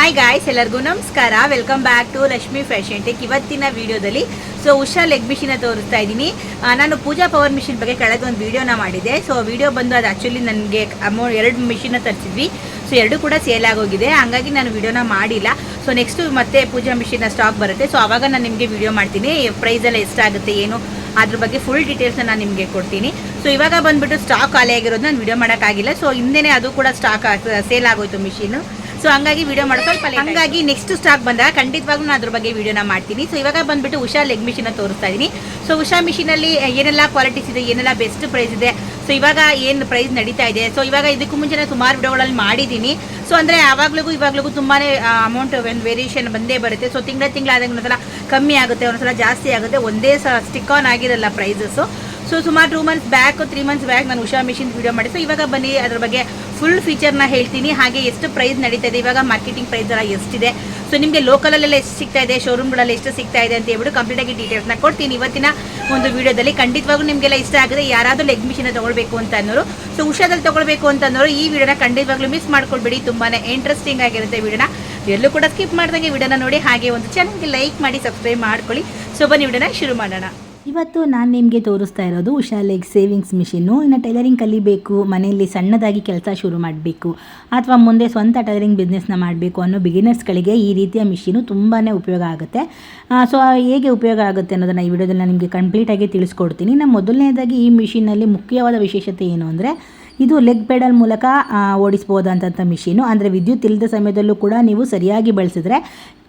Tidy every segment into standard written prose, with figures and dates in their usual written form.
Hi guys, ಎಲ್ಲರಿಗೂ ನಮಸ್ಕಾರ. Welcome back to Lakshmi fashion tech. ಇವತ್ತಿನ ವಿಡಿಯೋದಲ್ಲಿ ಉಷಾ ಲೆಗ್ ಮಿಷಿನ್ ತೋರಿಸ್ತಾ ಇದ್ದೀನಿ. ನಾನು ಪೂಜಾ ಪವರ್ ಮಿಷಿನ್ ಬಗ್ಗೆ ಕಳೆದ ಒಂದು ವಿಡಿಯೋನ ಮಾಡಿದೆ. ವಿಡಿಯೋ ಬಂದು ಅದು ಆ್ಯಕ್ಚುಲಿ ನನಗೆ ಎರಡು ಮಿಷಿನ್ನ ತರಿಸಿದ್ವಿ. ಎರಡು ಕೂಡ ಸೇಲ್ ಆಗೋಗಿದೆ, ಹಾಗಾಗಿ ನಾನು ವಿಡಿಯೋನ ಮಾಡಿಲ್ಲ. ನೆಕ್ಸ್ಟ್ ಮತ್ತೆ ಪೂಜಾ ಮಿಷಿನ್ನ ಸ್ಟಾಕ್ ಬರುತ್ತೆ. ಆವಾಗ ನಾನು ನಿಮಗೆ ವಿಡಿಯೋ ಮಾಡ್ತೀನಿ. ಪ್ರೈಸ್ ಎಲ್ಲ ಎಷ್ಟಾಗುತ್ತೆ ಏನು ಅದ್ರ ಬಗ್ಗೆ ಫುಲ್ ಡೀಟೇಲ್ಸ್ನ ನಾನು ನಿಮಗೆ ಕೊಡ್ತೀನಿ. ಇವಾಗ ಬಂದುಬಿಟ್ಟು ಸ್ಟಾಕ್ ಖಾಲಿ ಆಗಿರೋದು ನಾನು ವಿಡಿಯೋ ಮಾಡೋಕ್ಕಾಗಿಲ್ಲ. ಹಿಂದೆನೇ ಅದು ಕೂಡ ಸ್ಟಾಕ್ ಸೇಲ್ ಆಗೋಯ್ತು ಮಿಷಿನು. ಹಂಗಾಗಿ ವಿಡಿಯೋ ಮಾಡೋ ಸ್ವಲ್ಪ ಹಂಗಾಗಿ ನೆಕ್ಸ್ಟ್ ಸ್ಟಾಕ್ ಬಂದಾಗ ಖಂಡಿತವಾಗ್ಲೂ ನಾನು ಅದ್ರ ಬಗ್ಗೆ ವಿಡಿಯೋನ ಮಾಡ್ತೀನಿ. ಇವಾಗ ಬಂದುಬಿಟ್ಟು ಉಷಾ ಲೆಗ್ ಮಿಷಿನ್ನ ತೋರಿಸ್ತಾ ಇದ್ದೀನಿ. ಉಷಾ ಮಿಷಿನಲ್ಲಿ ಏನೆಲ್ಲ ಕ್ವಾಲಿಟೀಸ್ ಇದೆ, ಏನೆಲ್ಲ ಬೆಸ್ಟ್ ಪ್ರೈಸ್ ಇದೆ, ಇವಾಗ ಏನು ಪ್ರೈಸ್ ನಡೀತಾ ಇದೆ. ಇವಾಗ ಇದಕ್ಕೂ ಮುಂಚೆ ಸುಮಾರು ವಿಡಿಯೋಗಳಲ್ಲಿ ಮಾಡಿದ್ದೀನಿ. ಅಂದರೆ ಆವಾಗ್ಲಿಗೂ ಇವಾಗ್ಲಿಗೂ ತುಂಬಾ ಅಮೌಂಟ್ ವೇರಿಯೇಷನ್ ಬಂದೇ ಬರುತ್ತೆ. ತಿಂಗಳಾದಾಗ ಒಂದ್ಸಲ ಕಮ್ಮಿ ಆಗುತ್ತೆ, ಒಂದ್ಸಲ ಜಾಸ್ತಿ ಆಗುತ್ತೆ, ಒಂದೇ ಸ್ಟಿಕ್ ಆನ್ ಆಗಿರಲ್ಲ ಪ್ರೈಸಸ್ಸು. ಸುಮಾರು 2 ಮಂತ್ಸ್ ಬ್ಯಾಕ್ 3 ಮಂತ್ಸ್ ಬ್ಯಾಕ್ ನಾನು ಉಷಾ ಮಿಷಿನ್ ವಿಡಿಯೋ ಮಾಡಿ. ಇವಾಗ ಬನ್ನಿ ಅದ್ರ ಬಗ್ಗೆ ಫುಲ್ ಫೀಚರ್ನ ಹೇಳ್ತೀನಿ. ಹಾಗೆ ಎಷ್ಟು ಪ್ರೈಸ್ ನಡೀತಾ ಇದೆ, ಇವಾಗ ಮಾರ್ಕೆಟಿಂಗ್ ಪ್ರೈಸ್ ಎಲ್ಲ ಎಷ್ಟಿದೆ, ನಿಮಗೆ ಲೋಕಲಲ್ಲೆಲ್ಲ ಎಷ್ಟು ಸಿಗ್ತಾ ಇದೆ, ಶೋರೂಮ್ಗಳಲ್ಲಿ ಎಷ್ಟು ಸಿಗ್ತಾ ಇದೆ ಅಂತ ಹೇಳ್ಬಿಟ್ಟು ಕಂಪ್ಲೀಟಾಗಿ ಡೀಟೇಲ್ಸ್ನ ಕೊಡ್ತೀನಿ ಇವತ್ತಿನ ಒಂದು ವಿಡಿಯೋದಲ್ಲಿ. ಖಂಡಿತವಾಗೂ ನಿಮಗೆಲ್ಲ ಇಷ್ಟ ಆಗಿದೆ. ಯಾರಾದರೂ ಲೆಗ್ ಮಿಷಿನ್ ತೊಗೊಳ್ಬೇಕು ಅಂತ ಅನ್ನೋರು, ಉಷಾದಲ್ಲಿ ತೊಗೊಳ್ಬೇಕು ಅಂತ ಅನ್ನೋರು ಈ ವಿಡಿಯೋನ ಖಂಡಿತವಾಗ್ಲೂ ಮಿಸ್ ಮಾಡ್ಕೊಳ್ಬೇಡಿ. ತುಂಬಾ ಇಂಟ್ರೆಸ್ಟಿಂಗ್ ಆಗಿರುತ್ತೆ ವಿಡಿಯೋನ. ಎಲ್ಲೂ ಕೂಡ ಸ್ಕಿಪ್ ಮಾಡ್ದಂಗೆ ವಿಡಿಯೋನ ನೋಡಿ. ಹಾಗೆ ಒಂದು ಚಾನಲ್ಗೆ ಲೈಕ್ ಮಾಡಿ ಸಬ್ಸ್ಕ್ರೈಬ್ ಮಾಡ್ಕೊಳ್ಳಿ. ಬನ್ನಿ ವಿಡಿಯೋನ ಶುರು ಮಾಡೋಣ. ಇವತ್ತು ನಾನು ನಿಮಗೆ ತೋರಿಸ್ತಾ ಇರೋದು ಉಷಾ ಲೆಗ್ ಸೇವಿಂಗ್ಸ್ ಮಿಷಿನ್ನು. ಇನ್ನು ಟೈಲರಿಂಗ್ ಕಲಿಬೇಕು, ಮನೆಯಲ್ಲಿ ಸಣ್ಣದಾಗಿ ಕೆಲಸ ಶುರು ಮಾಡಬೇಕು, ಅಥವಾ ಮುಂದೆ ಸ್ವಂತ ಟೈಲರಿಂಗ್ ಬಿಸ್ನೆಸ್ನ ಮಾಡಬೇಕು ಅನ್ನೋ ಬಿಗಿನರ್ಸ್ಗಳಿಗೆ ಈ ರೀತಿಯ ಮಿಷಿನು ತುಂಬಾ ಉಪಯೋಗ ಆಗುತ್ತೆ. ಹೇಗೆ ಉಪಯೋಗ ಆಗುತ್ತೆ ಅನ್ನೋದನ್ನು ಈ ವಿಡಿಯೋದಲ್ಲಿ ನಾನು ನಿಮಗೆ ಕಂಪ್ಲೀಟಾಗಿ ತಿಳಿಸ್ಕೊಡ್ತೀನಿ. ಮೊದಲನೇದಾಗಿ ಈ ಮಿಷಿನಲ್ಲಿ ಮುಖ್ಯವಾದ ವಿಶೇಷತೆ ಏನು ಅಂದರೆ, ಇದು ಲೆಗ್ ಪೆಡಲ್ ಮೂಲಕ ಓಡಿಸ್ಬೋದಂಥ ಮಿಷಿನು. ಅಂದರೆ ವಿದ್ಯುತ್ ಇಲ್ಲದ ಸಮಯದಲ್ಲೂ ಕೂಡ ನೀವು ಸರಿಯಾಗಿ ಬಳಸಿದ್ರೆ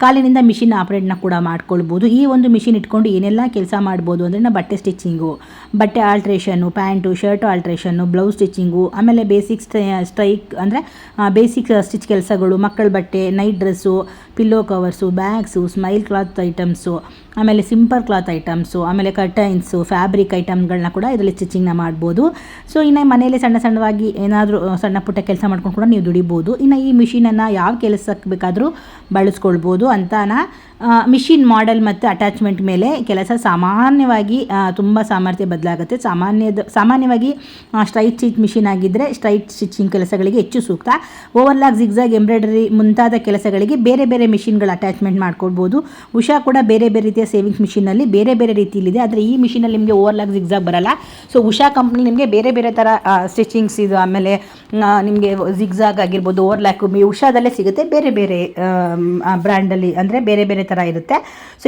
ಕಾಲಿನಿಂದ ಮಿಷಿನ್ ಆಪ್ರೇಟ್ನ ಕೂಡ ಮಾಡ್ಕೊಳ್ಬೋದು. ಈ ಒಂದು ಮಿಷಿನ್ ಇಟ್ಕೊಂಡು ಏನೆಲ್ಲ ಕೆಲಸ ಮಾಡ್ಬೋದು ಅಂದರೆ, ಬಟ್ಟೆ ಸ್ಟಿಚ್ಚಿಂಗು, ಬಟ್ಟೆ ಆಲ್ಟ್ರೇಷನ್ನು, ಪ್ಯಾಂಟು ಶರ್ಟು ಆಲ್ಟ್ರೇಷನ್ನು, ಬ್ಲೌಸ್ ಸ್ಟಿಚ್ಚಿಂಗು, ಆಮೇಲೆ ಬೇಸಿಕ್ ಸ್ಟ್ರೈಕ್ ಅಂದರೆ ಬೇಸಿಕ್ ಸ್ಟಿಚ್ ಕೆಲಸಗಳು, ಮಕ್ಕಳ ಬಟ್ಟೆ, night dress, pillow covers, bags, smile cloth items, ಆಮೇಲೆ ಸಿಂಪಲ್ ಕ್ಲಾತ್ ಐಟಮ್ಸು, ಆಮೇಲೆ ಕರ್ಟೈನ್ಸು, ಫ್ಯಾಬ್ರಿಕ್ ಐಟಮ್ಗಳನ್ನ ಕೂಡ ಇದರಲ್ಲಿ ಸ್ಟಿಚಿಂಗ್ನ ಮಾಡ್ಬೋದು. ಇನ್ನು ಮನೆಯಲ್ಲಿ ಸಣ್ಣವಾಗಿ ಏನಾದರೂ ಸಣ್ಣ ಪುಟ್ಟ ಕೆಲಸ ಮಾಡ್ಕೊಂಡು ಕೂಡ ನೀವು ದುಡಿಬೋದು. ಇನ್ನು ಈ ಮಿಷಿನನ್ನು ಯಾವ ಕೆಲಸಕ್ಕೆ ಬೇಕಾದರೂ ಬಳಸ್ಕೊಳ್ಬೋದು ಅಂತಾನ. ಮಿಷಿನ್ ಮಾಡೆಲ್ ಮತ್ತು ಅಟ್ಯಾಚ್ಮೆಂಟ್ ಮೇಲೆ ಕೆಲಸ ಸಾಮಾನ್ಯವಾಗಿ ತುಂಬ ಸಾಮರ್ಥ್ಯ ಬದಲಾಗುತ್ತೆ. ಸಾಮಾನ್ಯವಾಗಿ ಸ್ಟ್ರೈಟ್ ಸ್ಟಿಚ್ ಮಿಷಿನ್ ಆಗಿದ್ದರೆ ಸ್ಟ್ರೈಟ್ ಸ್ಟಿಚಿಂಗ್ ಕೆಲಸಗಳಿಗೆ ಹೆಚ್ಚು ಸೂಕ್ತ. ಓವರ್ಲಾಕ್, ಜಿಗ್ಜಾಗ್, ಎಂಬ್ರಾಯ್ಡರಿ ಮುಂತಾದ ಕೆಲಸಗಳಿಗೆ ಬೇರೆ ಬೇರೆ ಮಿಷಿನ್ಗಳ ಅಟ್ಯಾಚ್ಮೆಂಟ್ ಮಾಡ್ಕೊಳ್ಬೋದು. ಉಷಾ ಕೂಡ ಬೇರೆ ಬೇರೆ ರೀತಿಯ ಸೇವಿಂಗ್ಸ್ ಮಿಷಿನಲ್ಲಿ ಬೇರೆ ಬೇರೆ ರೀತಿಯಲ್ಲಿದೆ. ಆದರೆ ಈ ಮಿಷಿನಲ್ಲಿ ನಿಮಗೆ ಓವರ್ಲಾಕ್, ಜಿಗ್ಜಾಗ್ ಬರಲ್ಲ. ಉಷಾ ಕಂಪ್ನಿ ನಿಮಗೆ ಬೇರೆ ಬೇರೆ ಥರ ಸ್ಟಿಚಿಂಗ್ಸ್ ಇದು, ಆಮೇಲೆ ನಿಮಗೆ ಜಿಗ್ಜಾಗ್ ಆಗಿರ್ಬೋದು, ಓವರ್ಲ್ಯಾಕ್ ಉಷಾದಲ್ಲೇ ಸಿಗುತ್ತೆ. ಬೇರೆ ಬೇರೆ ಬ್ರ್ಯಾಂಡಲ್ಲಿ ಅಂದರೆ ಬೇರೆ ಬೇರೆ ಥರ ಇರುತ್ತೆ.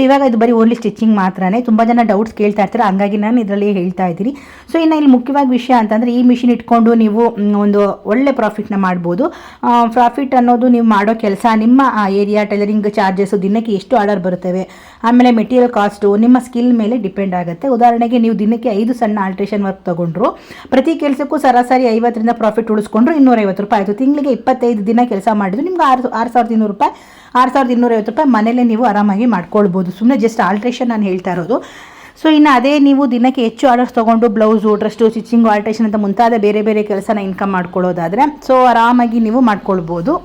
ಇವಾಗ ಇದು ಬರೀ ಓನ್ಲಿ ಸ್ಟಿಚಿಂಗ್ ಮಾತ್ರನೇ. ತುಂಬ ಜನ ಡೌಟ್ಸ್ ಕೇಳ್ತಾ ಇರ್ತಾರೆ, ಹಂಗಾಗಿ ನಾನು ಇದರಲ್ಲಿ ಹೇಳ್ತಾ ಇದ್ದೀನಿ. ಇನ್ನು ಇಲ್ಲಿ ಮುಖ್ಯವಾಗಿ ವಿಷಯ ಅಂತಂದರೆ, ಈ ಮಿಷಿನ್ ಇಟ್ಕೊಂಡು ನೀವು ಒಂದು ಒಳ್ಳೆ ಪ್ರಾಫಿಟ್ನ ಮಾಡ್ಬೋದು. ಪ್ರಾಫಿಟ್ ಅನ್ನೋದು ನೀವು ಮಾಡೋ ಕೆಲಸ, ನಿಮ್ಮ ಏರಿಯಾ ಟೈಲರಿಂಗ್ ಚಾರ್ಜಸ್ಸು, ದಿನಕ್ಕೆ ಎಷ್ಟು ಆರ್ಡರ್ ಬರುತ್ತವೆ, ಆಮೇಲೆ ಮೆಟೀರಿಯಲ್ ಕಾಸ್ಟು, ನಿಮ್ಮ ಸ್ಕಿಲ್ ಮೇಲೆ ಡಿಪೆಂಡ್ ಆಗುತ್ತೆ. ಉದಾಹರಣೆಗೆ ನೀವು ದಿನಕ್ಕೆ 5 ಸಣ್ಣ ಆಲ್ಟ್ರೇಷನ್ ವರ್ಕ್ ತೊಗೊಂಡ್ರು, ಪ್ರತಿ ಕೆಲಸಕ್ಕೂ ಸರಾಸರಿ 50ರಿಂದ ಪ್ರಾಫಿಟ್ ಉಳಿಸ್ಕೊಂಡ್ರು 250 ರೂಪಾಯಿ ಆಯಿತು. ತಿಂಗಳಿಗೆ 25 ದಿನ ಕೆಲಸ ಮಾಡಿದ್ರು ನಿಮ್ಗೆ 6,200 ರೂಪಾಯಿ, 6,250 ರೂಪಾಯಿ ಮನೇಲೆ ನೀವು ಆರಾಮಾಗಿ ಮಾಡ್ಕೊಳ್ಬೋದು. ಸುಮ್ಮನೆ ಜಸ್ಟ್ ಆಲ್ಟ್ರೇಷನ್ ನಾನು ಹೇಳ್ತಾ ಇರೋದು. ಇನ್ನು ಅದೇ ನೀವು ದಿನಕ್ಕೆ ಹೆಚ್ಚು ಆರ್ಡರ್ಸ್ ತೊಗೊಂಡು ಬ್ಲೌಸು, ಡ್ರೆಸ್ಸು, ಸ್ಟಿಚಿಂಗು, ಆಲ್ಟ್ರೇಷನ್ ಅಂತ ಮುಂತಾದ ಬೇರೆ ಬೇರೆ ಕೆಲಸನ ಇನ್ಕಮ್ ಮಾಡ್ಕೊಳ್ಳೋದಾದರೆ ಆರಾಮಾಗಿ ನೀವು ಮಾಡ್ಕೊಳ್ಬೋದು.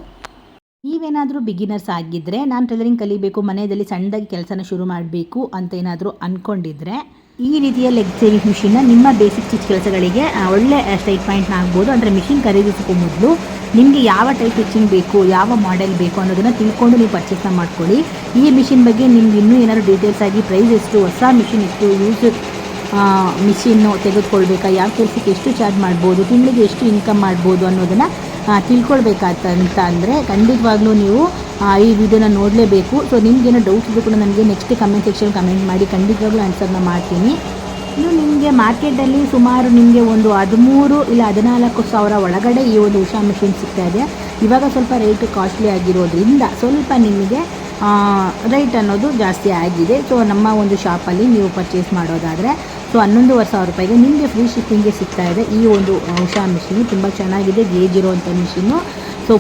ನೀವೇನಾದರೂ ಬಿಗಿನರ್ಸ್ ಆಗಿದ್ದರೆ, ನಾನು ಟೈಲರಿಂಗ್ ಕಲಿಬೇಕು, ಮನೆಯಲ್ಲಿ ಸಣ್ಣದಾಗಿ ಕೆಲಸನ ಶುರು ಮಾಡಬೇಕು ಅಂತ ಏನಾದರೂ ಅಂದ್ಕೊಂಡಿದ್ರೆ, ಈ ರೀತಿಯ ಲೆಗ್ ಸೇವಿಂಗ್ ಮಿಷಿನ್ನ ನಿಮ್ಮ ಬೇಸಿಕ್ ಸ್ಟಿಚ್ ಕೆಲಸಗಳಿಗೆ ಒಳ್ಳೆ ಸ್ಟ್ರೈಟ್ ಪಾಯಿಂಟ್ನ ಆಗ್ಬೋದು. ಅಂದರೆ ಮಿಷಿನ್ ಖರೀದಿಸೋಕ್ಕೂ ಮೊದಲು ನಿಮಗೆ ಯಾವ ಟೈಪ್ ಸ್ಟಿಚಿಂಗ್ ಬೇಕು, ಯಾವ ಮಾಡೆಲ್ ಬೇಕು ಅನ್ನೋದನ್ನು ತಿಳ್ಕೊಂಡು ನೀವು ಪರ್ಚೇಸ್ನ ಮಾಡ್ಕೊಳ್ಳಿ. ಈ ಮಿಷಿನ್ ಬಗ್ಗೆ ನಿಮ್ಗೆ ಇನ್ನೂ ಏನಾದರೂ ಡೀಟೇಲ್ಸ್ ಆಗಿ ಪ್ರೈಸ್ ಎಷ್ಟು, ಹೊಸ ಮಿಷಿನ್ ಎಷ್ಟು, ಯೂಸ್ ಮಿಷಿನ್ನು ತೆಗೆದುಕೊಳ್ಬೇಕಾ, ಯಾವ ಕೆಲಸಕ್ಕೆ ಎಷ್ಟು ಚಾರ್ಜ್ ಮಾಡ್ಬೋದು, ತಿಂಗಳಿಗೆ ಎಷ್ಟು ಇನ್ಕಮ್ ಮಾಡ್ಬೋದು ಅನ್ನೋದನ್ನು ತಿಳ್ಕೊಳ್ಬೇಕಂತ ಅಂದರೆ ಖಂಡಿತವಾಗ್ಲೂ ನೀವು ಈ ವಿಡಿಯೋನ ನೋಡಲೇಬೇಕು. ನಿಮಗೇನೋ ಡೌಟ್ಸ್ ಇದ್ದರೂ ಕೂಡ ನನಗೆ ನೆಕ್ಸ್ಟ್ ಕಮೆಂಟ್ ಸೆಕ್ಷನ್ ಕಮೆಂಟ್ ಮಾಡಿ, ಖಂಡಿತವಾಗ್ಲೂ ಆನ್ಸರ್ನ ಮಾಡ್ತೀನಿ. ಇನ್ನು ನಿಮಗೆ ಮಾರ್ಕೆಟಲ್ಲಿ ಸುಮಾರು ನಿಮಗೆ ಒಂದು 13 ಇಲ್ಲ 14 ಸಾವಿರ ಒಳಗಡೆ ಈ ಒಂದು ಉಷಾ ಮಿಷಿನ್ ಸಿಗ್ತಾ ಇದೆ. ಇವಾಗ ಸ್ವಲ್ಪ ರೇಟು ಕಾಸ್ಟ್ಲಿ ಆಗಿರೋದ್ರಿಂದ ಸ್ವಲ್ಪ ನಿಮಗೆ ರೈಟ್ ಅನ್ನೋದು ಜಾಸ್ತಿ ಆಗಿದೆ. ನಮ್ಮ ಒಂದು ಶಾಪಲ್ಲಿ ನೀವು ಪರ್ಚೇಸ್ ಮಾಡೋದಾದರೆ 11,500 ರೂಪಾಯಿಗೆ ನಿಮಗೆ ಫ್ರೀ ಶಿಪ್ಪಿಂಗ್ಗೆ ಸಿಗ್ತಾ ಇದೆ. ಈ ಒಂದು ಉಷಾ ಮಿಷಿನು ತುಂಬ ಚೆನ್ನಾಗಿದೆ, ಗೇಜ್ ಇರೋವಂಥ machine.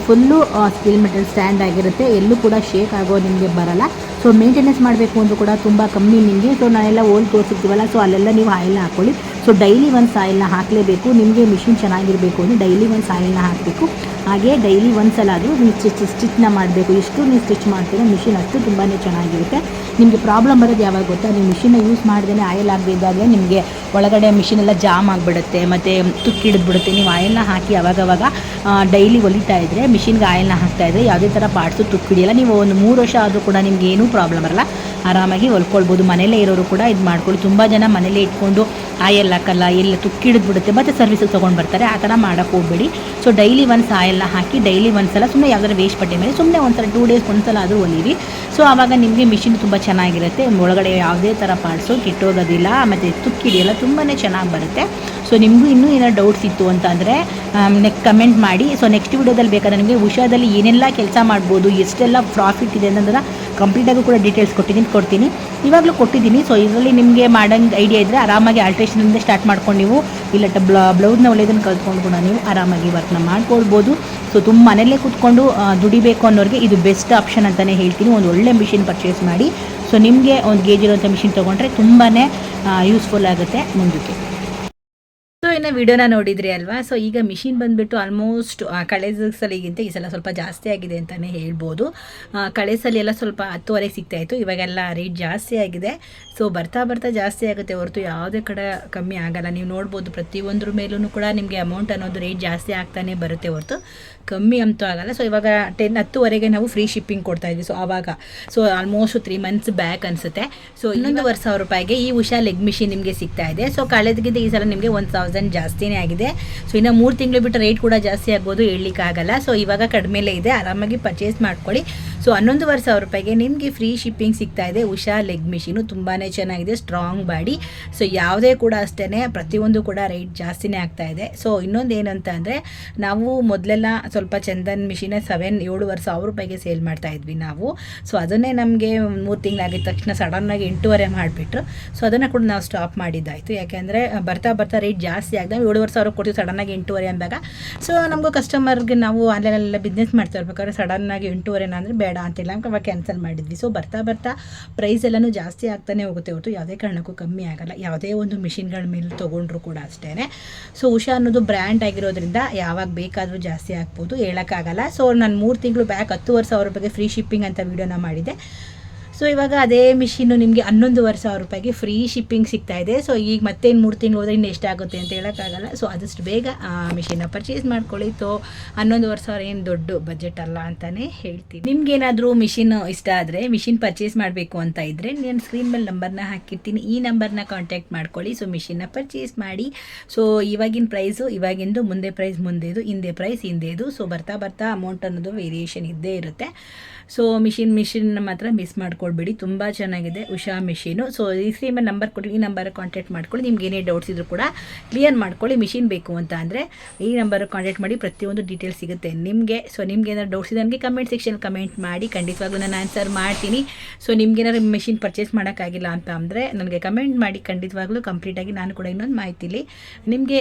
Full steel metal stand ಆಗಿರುತ್ತೆ, ಎಲ್ಲೂ ಕೂಡ ಶೇಕ್ ಆಗೋ ನಿಮಗೆ ಬರಲ್ಲ. ಮೇಂಟೆನೆನ್ಸ್ ಮಾಡಬೇಕು ಅಂದರೂ ಕೂಡ ತುಂಬ ಕಮ್ಮಿ ನಿಮಗೆ. ನಾನೆಲ್ಲ ಓಲ್ಡ್ ತೋರಿಸಿರ್ತೀವಲ್ಲ, ಅಲ್ಲೆಲ್ಲ ನೀವು ಆಯಿಲ್ನ ಹಾಕ್ಕೊಳ್ಳಿ. ಡೈಲಿ ಒಂದು ಆಯಿಲ್ನ ಹಾಕಲೇಬೇಕು. ನಿಮಗೆ ಮಿಷಿನ್ ಚೆನ್ನಾಗಿರಬೇಕು ಅಂದರೆ ಡೈಲಿ ಒಂದು ಆಯಿಲ್ನ ಹಾಕಬೇಕು. ಹಾಗೆ ಡೈಲಿ ಒಂದ್ಸಲ ಆದರೂ ನೀವು ಸ್ಟಿಚ್ನ ಮಾಡಬೇಕು. ಎಷ್ಟು ನೀವು ಸ್ಟಿಚ್ ಮಾಡ್ತೀರೋ ಮಿಷಿನ್ ಅಷ್ಟು ತುಂಬಾ ಚೆನ್ನಾಗಿರುತ್ತೆ. ನಿಮಗೆ ಪ್ರಾಬ್ಲಮ್ ಬರೋದು ಯಾವಾಗ ಗೊತ್ತಾ, ನೀವು ಮಿಷಿನ್ನ ಯೂಸ್ ಮಾಡ್ದೇ ಆಯಿಲ್ ಆಗದಿದ್ದಾಗಲೇ ನಿಮಗೆ ಒಳಗಡೆ ಮಿಷಿನೆಲ್ಲ ಜಾಮ್ ಆಗಿಬಿಡುತ್ತೆ ಮತ್ತು ತುಕ್ಕಿಡಿದ್ಬಿಡುತ್ತೆ. ನೀವು ಆಯಿಲ್ನ ಹಾಕಿ ಅವಾಗವಾಗ ಡೈಲಿ ಹೊಲಿತಾ ಇದ್ದರೆ, ಮಿಷಿನ್ಗೆ ಆಯಿಲ್ನ ಹಾಕ್ತಾಯಿದ್ರೆ ಯಾವುದೇ ಥರ ಪಾರ್ಟ್ಸು ತುಕ್ಕಿಡಿಯಲ್ಲ. ನೀವು ಒಂದು 3 ವರ್ಷ ಆದರೂ ಕೂಡ ನಿಮ್ಗೆ ಏನೂ ಪ್ರಾಬ್ಲಮ್ ಬರಲ್ಲ, ಆರಾಮಾಗಿ ಹೊಲ್ಕೊಳ್ಬೋದು. ಮನೇಲೇ ಇರೋರು ಕೂಡ ಇದು ಮಾಡ್ಕೊಳ್ಳಿ. ತುಂಬ ಜನ ಮನೇಲೇ ಇಟ್ಕೊಂಡು ಆಯಿಲ್ ಹಾಕಲ್ಲ, ಎಲ್ಲ ತುಕ್ಕಿಡಿದ್ಬಿಡುತ್ತೆ ಮತ್ತು ಸರ್ವಿಸಿಗೆ ತೊಗೊಂಡು ಬರ್ತಾರೆ. ಆ ಥರ ಮಾಡೋಕ್ಕೆ ಹೋಗಬೇಡಿ. ಸೊ ಡೈಲಿ ಒನ್ಸ್ ಆಯಿಲ್ನ ಹಾಕಿ ಡೈಲಿ ಒಂದ್ಸಲ ಸುಮ್ಮನೆ ಯಾವ್ದಾದ್ರು ವೇಸ್ಟ್ ಬಟ್ಟೆ ಮೇಲೆ ಸುಮ್ಮನೆ ಒಂದ್ಸಲ 2 ಡೇಸ್ ಒಂದ್ಸಲ ಆದರೂ ಹೊಲೀರಿ. ಸೊ ಆವಾಗ ನಿಮಗೆ ಮಿಷಿನ್ ತುಂಬ ಚೆನ್ನಾಗಿರುತ್ತೆ. ಒಳಗಡೆ ಯಾವುದೇ ಥರ ಪಾರ್ಟ್ಸು ಕೆಟ್ಟೋಗೋದಿಲ್ಲ ಮತ್ತು ತುಕ್ಕಿಡಿಯಲ್ಲ, ತುಂಬಾ ಚೆನ್ನಾಗಿ ಬರುತ್ತೆ. ಸೊ ನಿಮಗೂ ಇನ್ನೂ ಏನಾದ್ರು ಡೌಟ್ಸ್ ಇತ್ತು ಅಂತ ಅಂದರೆ ಕಮೆಂಟ್ ಮಾಡಿ. ಸೊ ನೆಕ್ಸ್ಟ್ ವಿಡಿಯೋದಲ್ಲಿ ಬೇಕಾದ್ರೆ ನಿಮಗೆ ಉಷಾದಲ್ಲಿ ಏನೆಲ್ಲ ಕೆಲಸ ಮಾಡ್ಬೋದು, ಎಷ್ಟೆಲ್ಲ ಪ್ರಾಫಿಟ್ ಇದೆ ಅನ್ನೋದನ್ನು ಕಂಪ್ಲೀಟಾಗೂ ಕೂಡ ಡೀಟೇಲ್ಸ್ ಕೊಡ್ತೀನಿ. ಇವಾಗಲೂ ಕೊಟ್ಟಿದ್ದೀನಿ. ಸೊ ಇದರಲ್ಲಿ ನಿಮಗೆ ಮಾಡೋಂಗೆ ಐಡಿಯಾ ಇದ್ದರೆ ಆರಾಮಾಗಿ ಆಲ್ಟ್ರೇಷನಿಂದ ಸ್ಟಾರ್ಟ್ ಮಾಡ್ಕೊಂಡು ನೀವು ಇಲ್ಲ ಬ್ಲೌಸ್ನ ಹೊಲಿಯೋದನ್ನು ಕಲ್ತ್ಕೊಂಡು ಕೂಡ ನೀವು ಆರಾಮಾಗಿ ವರ್ಕ್ನ ಮಾಡ್ಕೊಳ್ಬೋದು. ಸೊ ತುಂಬ ಮನೆಯಲ್ಲೇ ಕೂತ್ಕೊಂಡು ದುಡಿಬೇಕು ಅನ್ನೋರಿಗೆ ಇದು ಬೆಸ್ಟ್ ಆಪ್ಷನ್ ಅಂತಲೇ ಹೇಳ್ತೀನಿ. ಒಂದು ಒಳ್ಳೆ ಮಿಷಿನ್ ಪರ್ಚೇಸ್ ಮಾಡಿ. ಸೊ ನಿಮಗೆ ಒಂದು ಗೇಜ್ ಇರೋಂಥ ಮಿಷಿನ್ ತೊಗೊಂಡ್ರೆ ತುಂಬಾ ಯೂಸ್ಫುಲ್ ಆಗುತ್ತೆ ಮುಂದಕ್ಕೆ. ಸೊ ಇನ್ನು ವಿಡಿಯೋನ ನೋಡಿದ್ರಿ ಅಲ್ವಾ. ಸೊ ಈಗ ಮಿಷಿನ್ ಬಂದುಬಿಟ್ಟು ಆಲ್ಮೋಸ್ಟ್ ಕಳೆದ ಸಲಿಗಿಂತ ಈ ಸಲ ಸ್ವಲ್ಪ ಜಾಸ್ತಿ ಆಗಿದೆ ಅಂತಲೇ ಹೇಳ್ಬೋದು. ಕಳೆದ ಸಲ ಎಲ್ಲ ಸ್ವಲ್ಪ 10,000 ಸಿಗ್ತಾಯಿತ್ತು, ಇವಾಗೆಲ್ಲ ರೇಟ್ ಜಾಸ್ತಿ ಆಗಿದೆ. ಸೊ ಬರ್ತಾ ಜಾಸ್ತಿ ಆಗುತ್ತೆ ಹೊರತು ಯಾವುದೇ ಕಡೆ ಕಮ್ಮಿ ಆಗಲ್ಲ. ನೀವು ನೋಡ್ಬೋದು ಪ್ರತಿಯೊಂದ್ರ ಮೇಲೂ ಕೂಡ ನಿಮಗೆ ಅಮೌಂಟ್ ಅನ್ನೋದು ರೇಟ್ ಜಾಸ್ತಿ ಆಗ್ತಾನೆ ಬರುತ್ತೆ ಹೊರತು ಕಮ್ಮಿ ಅಂತೂ ಆಗಲ್ಲ. ಸೊ ಇವಾಗ 10:10ವರೆಗೆ ನಾವು ಫ್ರೀ ಶಿಪ್ಪಿಂಗ್ ಕೊಡ್ತಾಯಿದ್ವಿ. ಸೊ ಆವಾಗ ಆಲ್ಮೋಸ್ಟ್ 3 ಮಂತ್ಸ್ ಬ್ಯಾಕ್ ಅನಿಸುತ್ತೆ. ಸೊ 1,100,000 ರೂಪಾಯಿಗೆ ಈ ಉಷಾ ಲೆಗ್ ಮಿಷಿನ್ ನಿಮಗೆ ಸಿಗ್ತಾ ಇದೆ. ಸೊ ಕಳೆದಕ್ಕಿಂತ ಈ ಸಲ ನಿಮಗೆ 1,000 ಜಾಸ್ತಿನೇ ಆಗಿದೆ. ಸೊ ಇನ್ನು 3 ತಿಂಗಳು ಬಿಟ್ಟು ರೇಟ್ ಕೂಡ ಜಾಸ್ತಿ ಆಗ್ಬೋದು, ಹೇಳಲಿಕ್ಕಾಗಲ್ಲ. ಸೊ ಇವಾಗ ಕಡಿಮೆಲೇ ಇದೆ, ಆರಾಮಾಗಿ ಪರ್ಚೇಸ್ ಮಾಡ್ಕೊಳ್ಳಿ. ಸೊ 11,500 ರೂಪಾಯಿಗೆ ನಿಮಗೆ ಫ್ರೀ ಶಿಪ್ಪಿಂಗ್ ಸಿಗ್ತಾ ಇದೆ. ಉಷಾ ಲೆಗ್ ಮಿಷಿನು ತುಂಬಾ ಚೆನ್ನಾಗಿದೆ, ಸ್ಟ್ರಾಂಗ್ ಬಾಡಿ. ಸೊ ಯಾವುದೇ ಕೂಡ ಅಷ್ಟೇ ಪ್ರತಿಯೊಂದು ಕೂಡ ರೇಟ್ ಜಾಸ್ತಿನೇ ಆಗ್ತಾ ಇದೆ. ಸೊ ಇನ್ನೊಂದು ಏನಂತ ಅಂದರೆ, ನಾವು ಮೊದಲೆಲ್ಲ ಸ್ವಲ್ಪ ಚಂದನ್ ಮಿಷಿನ 7,500 ರೂಪಾಯಿಗೆ ಸೇಲ್ ಮಾಡ್ತಾ ಇದ್ವಿ ನಾವು. ಸೊ ಅದನ್ನೇ ನಮಗೆ 3 ತಿಂಗಳಾಗಿದ ತಕ್ಷಣ ಸಡನ್ನಾಗಿ 8,500 ಮಾಡಿಬಿಟ್ರು. ಸೊ ಅದನ್ನು ಕೂಡ ನಾವು ಸ್ಟಾಪ್ ಮಾಡಿದ್ದಾಯಿತು. ಯಾಕೆಂದರೆ ಬರ್ತಾ ರೇಟ್ ಜಾಸ್ತಿ ಆಗಿದೆ. 7,500 ಕೊಡ್ತೀವಿ, ಸಡನ್ನಾಗಿ 8,500 ಅಂದಾಗ ಸೊ ನಮಗೂ ಕಸ್ಟಮರ್ಗೆ ನಾವು ಆನ್ಲೈನಲ್ಲೆಲ್ಲ ಬಿಸ್ನೆಸ್ ಮಾಡ್ತಾ ಇರ್ಬೇಕಾದ್ರೆ ಸಡನ್ನಾಗಿ 8,500 ಅಂದರೆ ಬೇಡ ಅಂತಿಲ್ಲ, ಅವಾಗ ಕ್ಯಾನ್ಸಲ್ ಮಾಡಿದ್ವಿ. ಸೊ ಬರ್ತಾ ಪ್ರೈಸ್ ಎಲ್ಲನೂ ಜಾಸ್ತಿ ಆಗ್ತಾನೆ ಹೋಗುತ್ತೆ ಹೊರತು ಯಾವುದೇ ಕಾರಣಕ್ಕೂ ಕಮ್ಮಿ ಆಗಲ್ಲ, ಯಾವುದೇ ಒಂದು ಮಿಷಿನ್ಗಳ ಮೇಲೆ ತೊಗೊಂಡ್ರು ಕೂಡ ಅಷ್ಟೇ. ಸೊ ಉಷಾ ಅನ್ನೋದು ಬ್ರ್ಯಾಂಡ್ ಆಗಿರೋದ್ರಿಂದ ಯಾವಾಗ ಬೇಕಾದರೂ ಜಾಸ್ತಿ ಆಗ್ಬೋದು, ಹೇಳೋಕ್ಕಾಗಲ್ಲ. ಸೊ ನಾನು 3 ತಿಂಗಳು ಬ್ಯಾಕ್ 10,500 ರೂಪಾಯಿಗೆ ಫ್ರೀ ಶಿಪ್ಪಿಂಗ್ ಅಂತ ವೀಡಿಯೋನ ಮಾಡಿದ್ದೆ. ಸೊ ಇವಾಗ ಅದೇ ಮಿಷಿನ್ನು ನಿಮಗೆ 11,500 ರೂಪಾಯಿಗೆ ಫ್ರೀ ಶಿಪ್ಪಿಂಗ್ ಸಿಗ್ತಾ ಇದೆ. ಸೊ ಈಗ ಮತ್ತೆ 3 ತಿಂಗಳು ಹೋದರೆ ಇನ್ನು ಎಷ್ಟಾಗುತ್ತೆ ಅಂತ ಹೇಳೋಕ್ಕಾಗಲ್ಲ. ಸೊ ಆದಷ್ಟು ಬೇಗ ಮಿಷಿನ್ನ ಪರ್ಚೇಸ್ ಮಾಡ್ಕೊಳ್ಳಿ. ಸೊ 11,500 ಏನು ದೊಡ್ಡ ಬಜೆಟ್ ಅಲ್ಲ ಅಂತಲೇ ಹೇಳ್ತೀನಿ. ನಿಮ್ಗೇನಾದರೂ ಮಿಷಿನ್ ಇಷ್ಟ ಆದರೆ, ಮಿಷಿನ್ ಪರ್ಚೇಸ್ ಮಾಡಬೇಕು ಅಂತ ಇದ್ದರೆ ನಾನು ಸ್ಕ್ರೀನ್ ಮೇಲೆ ನಂಬರ್ನ ಹಾಕಿರ್ತೀನಿ, ಈ ನಂಬರ್ನ ಕಾಂಟ್ಯಾಕ್ಟ್ ಮಾಡ್ಕೊಳ್ಳಿ. ಸೊ ಮಿಷಿನ್ನ ಪರ್ಚೇಸ್ ಮಾಡಿ. ಸೊ ಇವಾಗಿನ ಪ್ರೈಸು ಇವಾಗಿಂದು, ಮುಂದೆ ಪ್ರೈಸ್ ಮುಂದೆದು, ಹಿಂದೆ ಪ್ರೈಸ್ ಹಿಂದೆದು. ಸೊ ಬರ್ತಾ ಅಮೌಂಟ್ ಅನ್ನೋದು ವೇರಿಯೇಷನ್ ಇದ್ದೇ ಇರುತ್ತೆ. ಸೊ ಮಿಷಿನ್ ಮಾತ್ರ ಮಿಸ್ ಮಾಡ್ಕೊಳ್ಬೇಡಿ, ತುಂಬ ಚೆನ್ನಾಗಿದೆ ಉಷಾ ಮಿಷಿನು. ಸೊ ಈ ಸ್ಕ್ರೀನ್ ಮೇಲೆ ನಂಬರ್ ಕೊಡಿ, ಈ ನಂಬರ್ ಕಾಂಟ್ಯಾಕ್ಟ್ ಮಾಡ್ಕೊಳ್ಳಿ. ನಿಮ್ಗೆ ಏನೇ ಡೌಟ್ಸ್ ಇದ್ರೂ ಕೂಡ ಕ್ಲಿಯರ್ ಮಾಡ್ಕೊಳ್ಳಿ. ಮಿಷಿನ್ ಬೇಕು ಅಂತ ಅಂದರೆ ಈ ನಂಬರ್ ಕಾಂಟ್ಯಾಕ್ಟ್ ಮಾಡಿ, ಪ್ರತಿಯೊಂದು ಡೀಟೇಲ್ಸ್ ಸಿಗುತ್ತೆ ನಿಮಗೆ. ಸೊ ನಿಮ್ಗೆ ಏನಾದ್ರು ಡೌಟ್ಸ್ ಇದೆ ನನಗೆ ಕಮೆಂಟ್ ಸೆಕ್ಷನ್ ಕಮೆಂಟ್ ಮಾಡಿ, ಖಂಡಿತವಾಗ್ಲೂ ನಾನು ಆನ್ಸರ್ ಮಾಡ್ತೀನಿ. ಸೊ ನಿಮ್ಗೇನಾದ್ರು ಮಿಷಿನ್ ಪರ್ಚೇಸ್ ಮಾಡೋಕ್ಕಾಗಿಲ್ಲ ಅಂತ ಅಂದರೆ ನನಗೆ ಕಮೆಂಟ್ ಮಾಡಿ, ಖಂಡಿತವಾಗ್ಲೂ ಕಂಪ್ಲೀಟಾಗಿ ನಾನು ಕೂಡ ಇನ್ನೊಂದು ಮಾಹಿತಿಲಿ ನಿಮಗೆ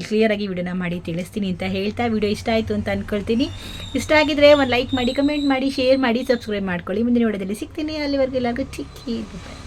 ಕ್ಲಿಯರಾಗಿ ವಿಡಿಯೋನ ಮಾಡಿ ತಿಳಿಸ್ತೀನಿ ಅಂತ ಹೇಳ್ತಾ, ವಿಡಿಯೋ ಇಷ್ಟ ಆಯಿತು ಅಂತ ಅಂದ್ಕೊಳ್ತೀನಿ. ಇಷ್ಟ ಆಗಿದ್ರೆ ಒಂದು ಲೈಕ್ ಮಾಡಿ, ಕಮೆಂಟ್ ಮಾಡಿ, ಶೇರ್ ಮಾಡಿ, ಸಬ್ಸ್ಕ್ರೈಬ್ ಮಾಡ್ಕೊಳ್ಳಿ. ಮುಂದಿನ ವಿಡಿಯೋದಲ್ಲಿ ಸಿಗ್ತೀನಿ. ಅಲ್ಲಿವರೆಗೂ ಎಲ್ಲರಿಗೂ ಚಿಕ್ಕಿ ಬಾಯ್.